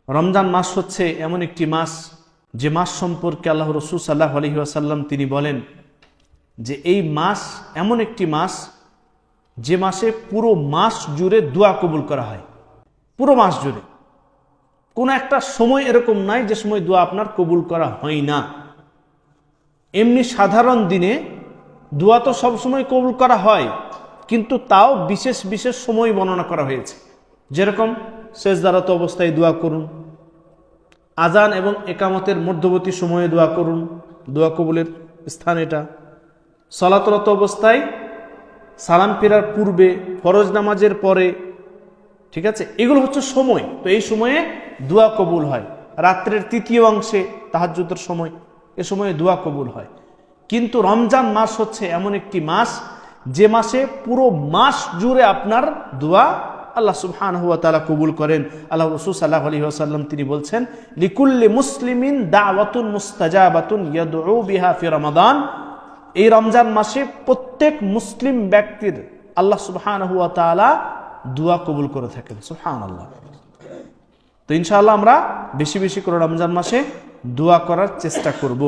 রমজান মাস হচ্ছে এমন একটি মাস যে মাস সম্পর্কে আল্লাহ রাসূল সাল্লাল্লাহু আলাইহি ওয়াসাল্লাম তিনি বলেন যে এই মাস এমন একটি মাস যে মাসে পুরো মাস জুড়ে দোয়া কবুল করা হয়। পুরো মাস জুড়ে কোনো একটা সময় এরকম নাই যে সময় দোয়া আপনার কবুল করা হয় না। এমনি সাধারণ দিনে দোয়া তো সবসময় কবুল করা হয়, কিন্তু তাও বিশেষ বিশেষ সময় বর্ণনা করা হয়েছে। যেরকম সেজদারত অবস্থায় দোয়া করুন, আজান এবং একামতের মধ্যবর্তী সময়ে দোয়া করুন, দোয়া কবুলের স্থান এটা। সালাতরত অবস্থায়, সালাম ফেরার পূর্বে, ফরজ নামাজের পরে, ঠিক আছে, এগুলো হচ্ছে সময়। তো এই সময়ে দোয়া কবুল হয়। রাত্রের তৃতীয় অংশে তাহাজ্জুদের সময়, এ সময়ে দোয়া কবুল হয়। কিন্তু রমজান মাস হচ্ছে এমন একটি মাস যে মাসে পুরো মাস জুড়ে আপনার দোয়া আল্লাহ সুবহানাহু ওয়া তাআলা কবুল করেন। আল্লাহ রাসূল সাল্লাল্লাহু আলাইহি ওয়াসাল্লাম তিনি বলছেন, লিকুল্লি মুসলিমিন দাওয়াতুন মুস্তাজাবাতুন ইয়াদউ বিহা ফি রমাদান। এই রমজান মাসে প্রত্যেক মুসলিম ব্যক্তির আল্লাহ সুবহানাহু ওয়া তাআলা দোয়া কবুল করে থাকেন। সুবহানাল্লাহ। তো ইনশাআল্লাহ আমরা বেশি বেশি করে রমজান মাসে দোয়া করার চেষ্টা করব।